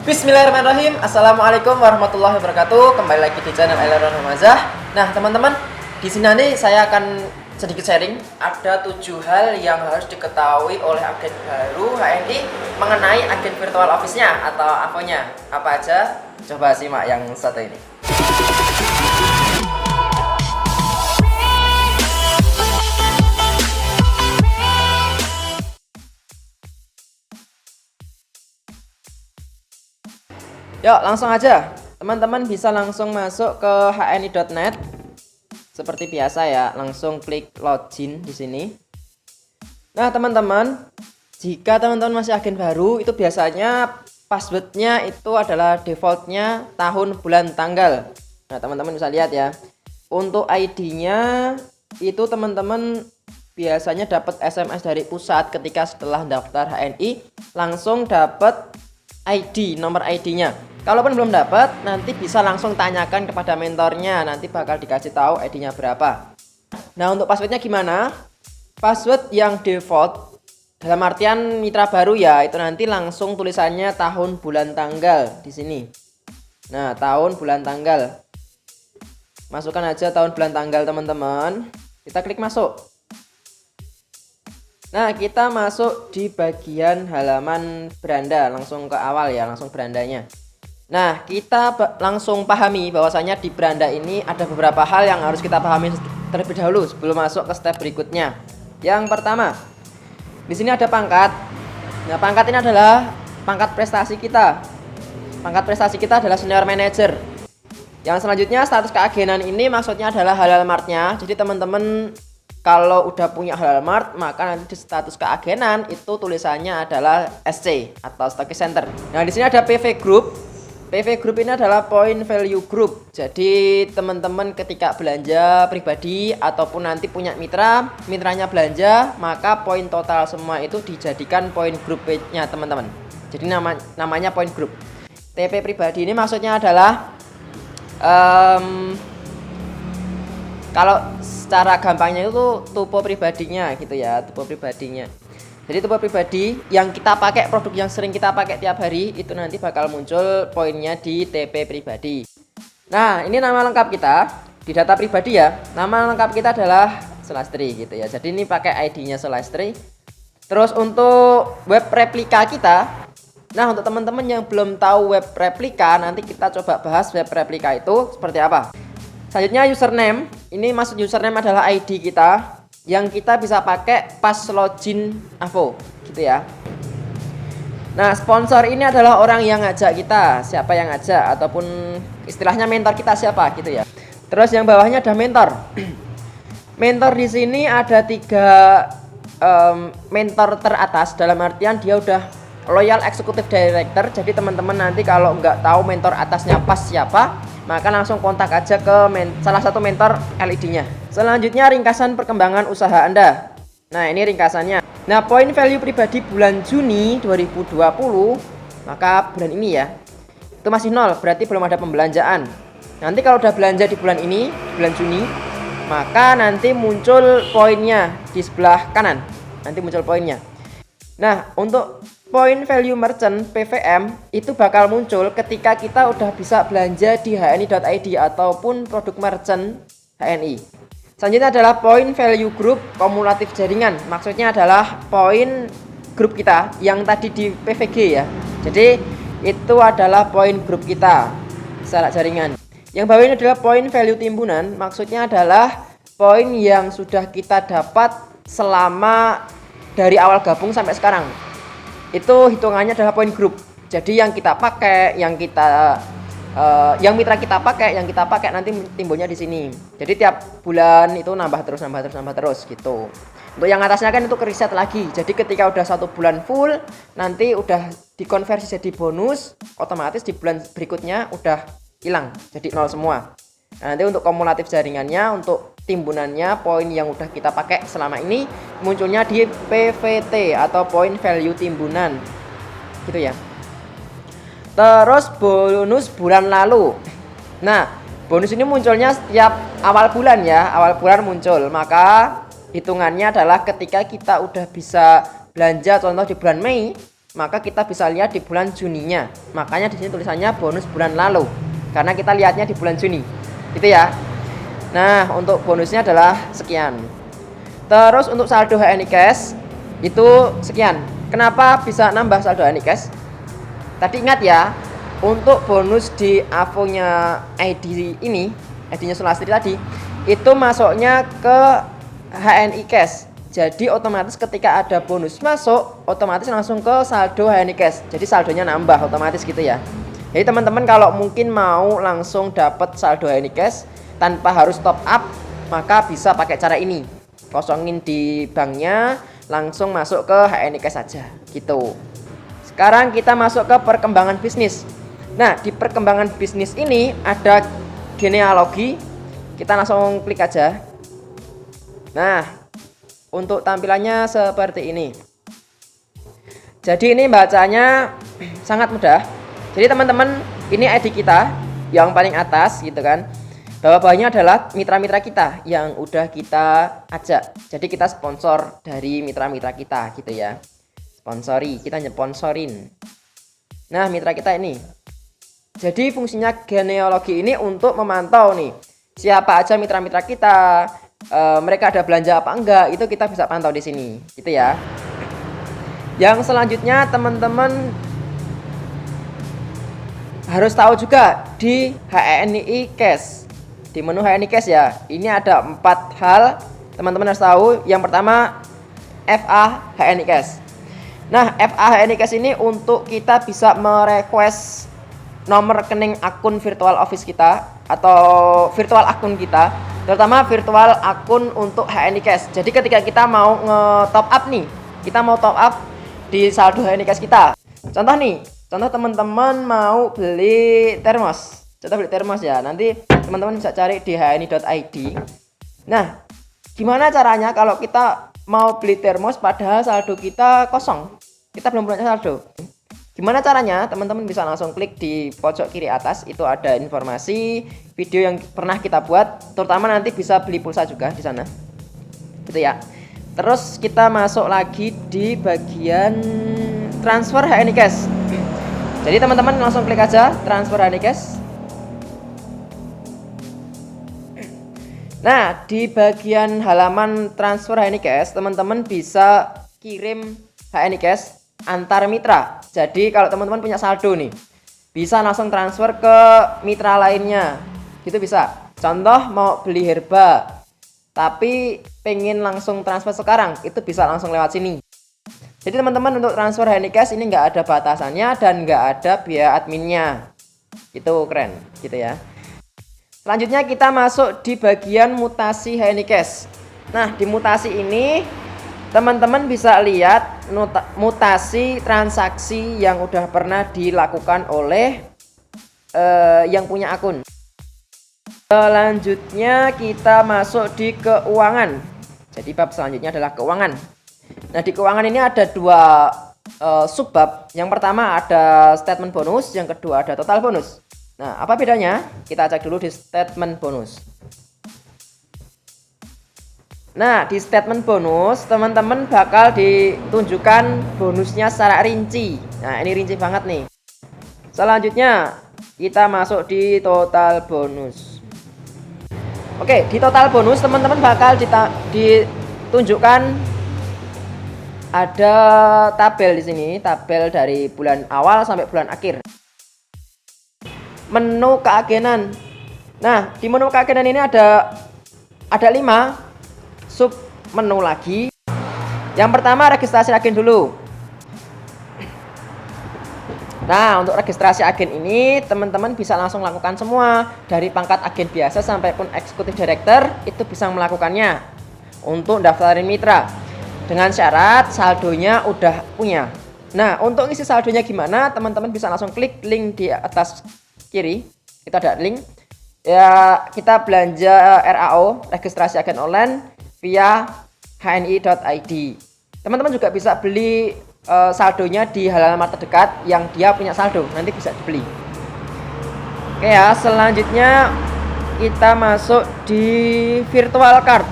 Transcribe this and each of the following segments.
Bismillahirrahmanirrahim. Assalamualaikum warahmatullahi wabarakatuh. Kembali lagi di channel Aileron Hamazah. Nah teman-teman, di sini nanti saya akan sedikit sharing. Ada 7 hal yang harus diketahui oleh agen baru HNI mengenai agen virtual office-nya atau AVO-nya. Apa aja? Coba simak yang satu ini. Yuk langsung aja, teman-teman bisa langsung masuk ke hni.net seperti biasa ya, langsung klik login di sini. Nah teman-teman, jika teman-teman masih agen baru, itu biasanya passwordnya itu adalah defaultnya tahun, bulan, tanggal. Nah teman-teman bisa lihat ya, untuk ID-nya itu teman-teman biasanya dapat SMS dari pusat ketika setelah daftar HNI langsung dapat ID, nomor ID-nya. Kalaupun belum dapat, nanti bisa langsung tanyakan kepada mentornya, nanti bakal dikasih tahu ID-nya berapa. Nah, untuk passwordnya gimana? Password yang default dalam artian mitra baru ya, itu nanti langsung tulisannya tahun, bulan, tanggal di sini. Nah, tahun, bulan, tanggal. Masukkan aja tahun, bulan, tanggal teman-teman. Kita klik masuk. Nah, kita masuk di bagian halaman beranda, langsung ke awal ya, langsung berandanya. Nah, kita langsung pahami bahwasanya di beranda ini ada beberapa hal yang harus kita pahami terlebih dahulu sebelum masuk ke step berikutnya. Yang pertama, di sini ada pangkat. Nah, pangkat ini adalah pangkat prestasi kita. Pangkat prestasi kita adalah senior manager. Yang selanjutnya status keagenan ini maksudnya adalah halal martnya. Jadi teman-teman kalau udah punya halal mart, maka nanti di status keagenan itu tulisannya adalah SC atau stock center. Nah, di sini ada PV Group. PV Group ini adalah Point Value Group. Jadi teman-teman ketika belanja pribadi ataupun nanti punya mitra, mitranya belanja, maka poin total semua itu dijadikan poin grupnya teman-teman. Jadi namanya Point Group. TP pribadi ini maksudnya adalah kalau secara gampangnya itu tupo pribadinya gitu ya, tupo pribadinya. Jadi tupo pribadi yang kita pakai, produk yang sering kita pakai tiap hari itu nanti bakal muncul poinnya di TP pribadi. Nah, ini nama lengkap kita di data pribadi ya. Nama lengkap kita adalah Sulastri gitu ya. Jadi ini pakai ID-nya Sulastri. Terus untuk web replika kita, nah untuk teman-teman yang belum tahu web replika, nanti kita coba bahas web replika itu seperti apa. Selanjutnya username, ini maksud username adalah ID kita yang kita bisa pakai pas login AVO gitu ya. Nah, sponsor ini adalah orang yang ngajak kita, siapa yang ngajak ataupun istilahnya mentor kita siapa gitu ya. Terus yang bawahnya ada mentor. Mentor di sini ada 3 mentor teratas, dalam artian dia udah loyal executive director. Jadi teman-teman nanti kalau nggak tahu mentor atasnya pas siapa, maka langsung kontak aja ke salah satu mentor LED-nya. Selanjutnya ringkasan perkembangan usaha Anda. Nah, ini ringkasannya. Nah, poin value pribadi bulan Juni 2020, maka bulan ini ya, itu masih 0, berarti belum ada pembelanjaan. Nanti kalau udah belanja di bulan ini, bulan Juni, maka nanti muncul poinnya di sebelah kanan. Nanti muncul poinnya. Nah, untuk point value merchant PVM itu bakal muncul ketika kita udah bisa belanja di hni.id ataupun produk merchant HNI. Selanjutnya adalah point value group kumulatif jaringan. Maksudnya adalah poin grup kita yang tadi di PVG ya. Jadi itu adalah poin grup kita secara jaringan. Yang bawah ini adalah point value timbunan. Maksudnya adalah poin yang sudah kita dapat selama dari awal gabung sampai sekarang. Itu hitungannya adalah poin grup. Jadi yang kita pakai, yang mitra kita pakai, yang kita pakai nanti timbulnya di sini. Jadi tiap bulan itu nambah terus gitu. Untuk yang atasnya kan itu keriset lagi. Jadi ketika udah 1 bulan full, nanti udah dikonversi jadi bonus, otomatis di bulan berikutnya udah hilang, jadi 0 semua. Nah, nanti untuk kumulatif jaringannya, untuk timbunannya, poin yang udah kita pakai selama ini munculnya di PVT atau point value timbunan gitu ya. Terus bonus bulan lalu. Nah, bonus ini munculnya setiap awal bulan ya, awal bulan muncul. Maka hitungannya adalah ketika kita udah bisa belanja contoh di bulan Mei, maka kita bisa lihat di bulan Juninya. Makanya di sini tulisannya bonus bulan lalu, karena kita lihatnya di bulan Juni, gitu ya. Nah, untuk bonusnya adalah sekian. Terus untuk saldo HNI Cash itu sekian. Kenapa bisa nambah saldo HNI Cash? Tadi ingat ya, untuk bonus di AVO-nya ID ini, ID-nya Sulastri tadi, itu masuknya ke HNI Cash. Jadi otomatis ketika ada bonus masuk, otomatis langsung ke saldo HNI Cash. Jadi saldonya nambah otomatis gitu ya. Jadi teman-teman kalau mungkin mau langsung dapat saldo HNI Cash tanpa harus top up, maka bisa pakai cara ini. Kosongin di banknya, langsung masuk ke HNI Cash saja gitu. Sekarang kita masuk ke perkembangan bisnis. Nah, di perkembangan bisnis ini ada genealogi. Kita langsung klik aja. Nah, untuk tampilannya seperti ini. Jadi ini bacanya sangat mudah. Jadi teman-teman, ini ID kita yang paling atas gitu kan. Bawah-bawahnya adalah mitra-mitra kita yang udah kita ajak. Jadi kita sponsor dari mitra-mitra kita gitu ya. Sponsori, kita nyeponsorin. Nah, mitra kita ini. Jadi fungsinya genealogi ini untuk memantau nih siapa aja mitra-mitra kita, mereka ada belanja apa enggak, itu kita bisa pantau di sini, gitu ya. Yang selanjutnya teman-teman harus tahu juga di HNI Cash, di menu HNI Cash ya. Ini ada 4 hal teman-teman harus tahu. Yang pertama, FA HNI Cash. Nah, FA HNI Cash ini untuk kita bisa merequest nomor rekening akun virtual office kita atau virtual akun kita, terutama virtual akun untuk HNI Cash. Jadi ketika kita mau nge-top up nih, kita mau top up di saldo HNI Cash kita. Contoh nih, contoh teman-teman mau beli termos. Contoh beli termos ya. Nanti teman-teman bisa cari di hni.id. Nah, gimana caranya kalau kita mau beli termos padahal saldo kita kosong? Kita belum punya saldo. Gimana caranya? Teman-teman bisa langsung klik di pojok kiri atas, itu ada informasi video yang pernah kita buat, terutama nanti bisa beli pulsa juga di sana. Gitu ya. Terus kita masuk lagi di bagian transfer HNI Cash. Jadi teman-teman langsung klik aja transfer HNI Cash. Nah, di bagian halaman transfer HNI Cash, teman-teman bisa kirim HNI Cash antar mitra. Jadi kalau teman-teman punya saldo nih, bisa langsung transfer ke mitra lainnya. Gitu bisa. Contoh mau beli herba, tapi pengen langsung transfer sekarang, itu bisa langsung lewat sini. Jadi teman-teman untuk transfer HNI Cash ini nggak ada batasannya dan nggak ada biaya adminnya. Itu keren, gitu ya. Selanjutnya kita masuk di bagian mutasi HNI Cash. Nah, di mutasi ini teman-teman bisa lihat mutasi transaksi yang udah pernah dilakukan oleh yang punya akun. Selanjutnya kita masuk di keuangan. Jadi bab selanjutnya adalah keuangan. Nah, di keuangan ini ada 2 subbab. Yang pertama ada statement bonus, yang kedua ada total bonus. Nah, apa bedanya? Kita cek dulu di statement bonus. Nah, di statement bonus teman-teman bakal ditunjukkan bonusnya secara rinci. Nah, ini rinci banget nih. Selanjutnya kita masuk di total bonus. Oke, di total bonus teman-teman bakal ditunjukkan ada tabel di sini, tabel dari bulan awal sampai bulan akhir. Menu keagenan. Nah, di menu keagenan ini ada 5 sub menu lagi. Yang pertama registrasi agen dulu. Nah, untuk registrasi agen ini teman-teman bisa langsung lakukan semua, dari pangkat agen biasa sampai pun eksekutif director itu bisa melakukannya untuk daftarin mitra dengan syarat saldonya udah punya. Nah, untuk isi saldonya gimana? Teman-teman bisa langsung klik link di atas kiri. Kita ada link. Ya, kita belanja RAO, registrasi agen online via hni.id. Teman-teman juga bisa beli saldonya di halaman terdekat yang dia punya saldo, nanti bisa dibeli. Oke ya, selanjutnya kita masuk di virtual card.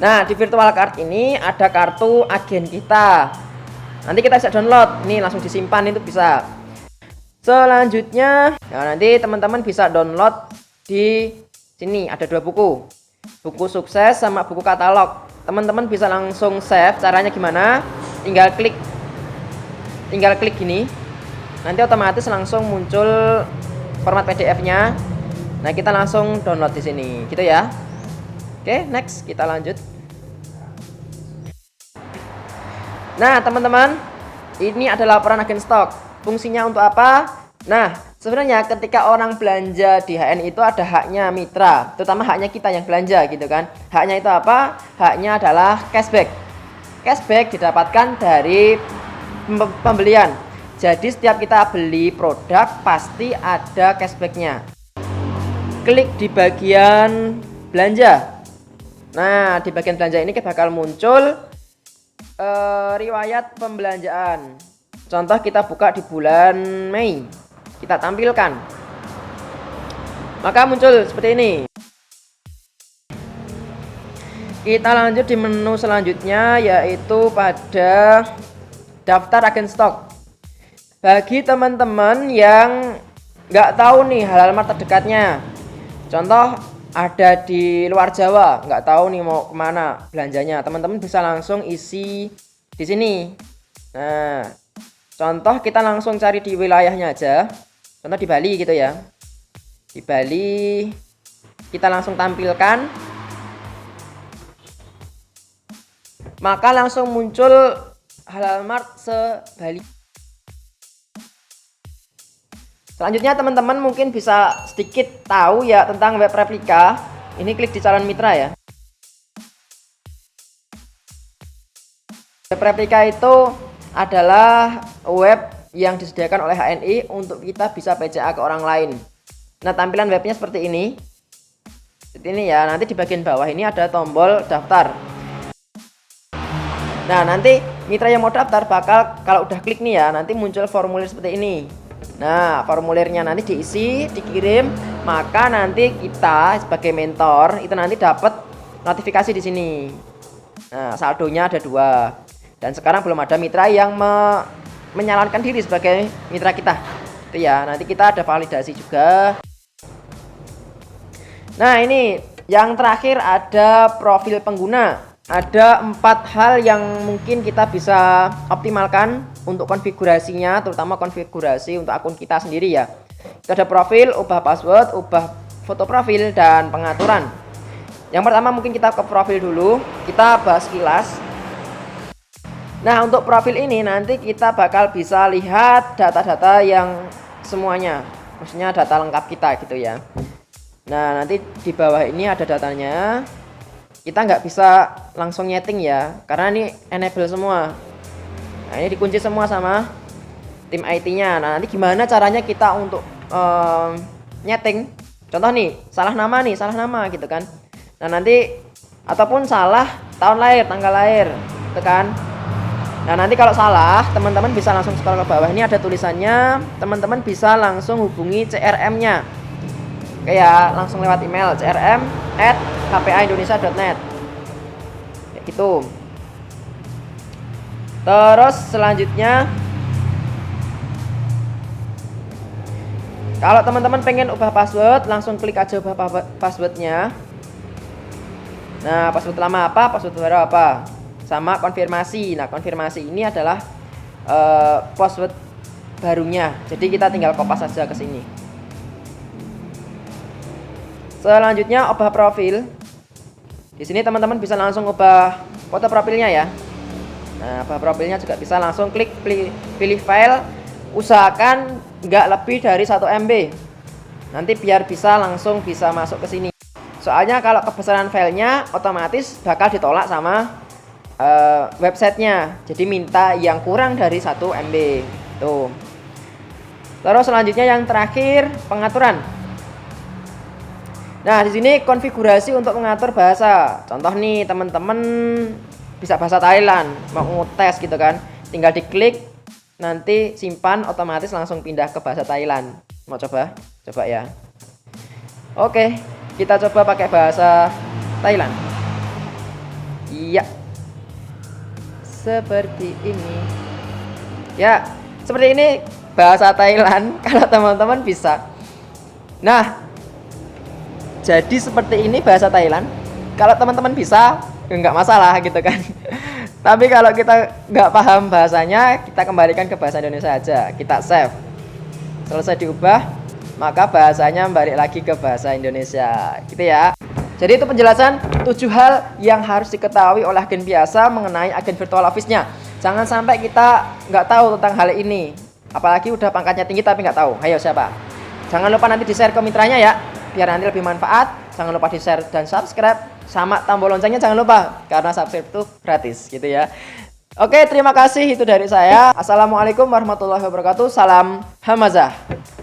Nah, di virtual card ini ada kartu agen kita. Nanti kita bisa download. Nih, langsung disimpan itu bisa. Selanjutnya, nah nanti teman-teman bisa download di sini ada 2 buku. Buku sukses sama buku katalog. Teman-teman bisa langsung save. Caranya gimana? Tinggal klik gini. Nanti otomatis langsung muncul format PDF-nya. Nah, kita langsung download di sini, gitu ya. Oke, next kita lanjut. Nah, teman-teman, ini adalah laporan agen stok. Fungsinya untuk apa? Nah, sebenarnya ketika orang belanja di HN itu ada haknya mitra, terutama haknya kita yang belanja gitu kan. Haknya itu apa? Haknya adalah cashback. Cashback didapatkan dari pembelian. Jadi setiap kita beli produk pasti ada cashbacknya. Klik di bagian belanja. Nah, di bagian belanja ini bakal muncul riwayat pembelanjaan. Contoh kita buka di bulan Mei, kita tampilkan, maka muncul seperti ini. Kita lanjut di menu selanjutnya, yaitu pada daftar agen stok. Bagi teman-teman yang nggak tahu nih Halal Mart terdekatnya, contoh ada di luar Jawa, nggak tahu nih mau kemana belanjanya, teman-teman bisa langsung isi di sini. Nah, contoh kita langsung cari di wilayahnya aja, contoh di Bali gitu ya. Di Bali kita langsung tampilkan, maka langsung muncul Halal Mart se-Bali. Selanjutnya teman-teman mungkin bisa sedikit tahu ya tentang web replika. Ini klik di calon mitra ya. Web replika itu adalah web yang disediakan oleh HNI untuk kita bisa PCA ke orang lain. Nah, tampilan webnya seperti ini. Seperti ini ya. Nanti di bagian bawah ini ada tombol daftar. Nah, nanti mitra yang mau daftar bakal, kalau udah klik nih ya, nanti muncul formulir seperti ini. Nah, formulirnya nanti diisi, dikirim, maka nanti kita sebagai mentor itu nanti dapat notifikasi di sini. Nah, saldonya ada 2. Dan sekarang belum ada mitra yang menyalonkan diri sebagai mitra kita. Itu ya, nanti kita ada validasi juga. Nah, ini yang terakhir ada profil pengguna. Ada 4 hal yang mungkin kita bisa optimalkan untuk konfigurasinya, terutama konfigurasi untuk akun kita sendiri ya. Itu ada profil, ubah password, ubah foto profil, dan pengaturan. Yang pertama mungkin kita ke profil dulu, kita bahas kilas. Nah, untuk profil ini nanti kita bakal bisa lihat data-data yang semuanya, maksudnya data lengkap kita gitu ya. Nah, nanti di bawah ini ada datanya. Kita nggak bisa langsung nyeting ya, karena ini enable semua. Nah, ini dikunci semua sama tim IT-nya. Nah, nanti gimana caranya kita untuk nyeting? Contoh nih, salah nama gitu kan. Nah, nanti ataupun salah tahun lahir, tanggal lahir, gitu kan. Nah, nanti kalau salah, teman-teman bisa langsung scroll ke bawah. Ini ada tulisannya, teman-teman bisa langsung hubungi CRM-nya. Kayak langsung lewat email crm@kpaindonesia.net kayak gitu. Terus selanjutnya, kalau teman-teman pengen ubah password, langsung klik aja ubah passwordnya. Nah, password lama apa, password baru apa, sama konfirmasi. Nah, konfirmasi ini adalah password barunya, jadi kita tinggal kopas saja ke sini. Selanjutnya ubah profil. Di sini teman-teman bisa langsung ubah foto profilnya ya. Nah, ubah profilnya juga bisa langsung klik pilih file. Usahakan nggak lebih dari 1 MB. Nanti biar bisa langsung bisa masuk ke sini. Soalnya kalau kebesaran filenya otomatis bakal ditolak sama websitenya. Jadi minta yang kurang dari 1 MB. Tuh. Terus selanjutnya yang terakhir, pengaturan. Nah, di sini konfigurasi untuk mengatur bahasa. Contoh nih, teman-teman bisa bahasa Thailand, mau ngetes gitu kan. Tinggal diklik, nanti simpan, otomatis langsung pindah ke bahasa Thailand. Mau coba? Coba ya. Oke, kita coba pakai bahasa Thailand. Iya. Seperti ini. Ya, seperti ini bahasa Thailand kalau teman-teman bisa. Nah, jadi seperti ini bahasa Thailand. Kalau teman-teman bisa, nggak masalah gitu kan. Tapi kalau kita nggak paham bahasanya, kita kembalikan ke bahasa Indonesia aja. Kita save. Selesai diubah, maka bahasanya balik lagi ke bahasa Indonesia. Gitu ya. Jadi itu penjelasan 7 hal yang harus diketahui oleh agen biasa mengenai agen virtual office-nya. Jangan sampai kita nggak tahu tentang hal ini. Apalagi udah pangkatnya tinggi tapi nggak tahu. Ayo siapa? Jangan lupa nanti di-share ke mitranya ya, biar nanti lebih manfaat. Jangan lupa di-share dan subscribe. Sama tombol loncengnya jangan lupa, karena subscribe itu gratis gitu ya. Oke, terima kasih, itu dari saya. Assalamualaikum warahmatullahi wabarakatuh. Salam Hamazah.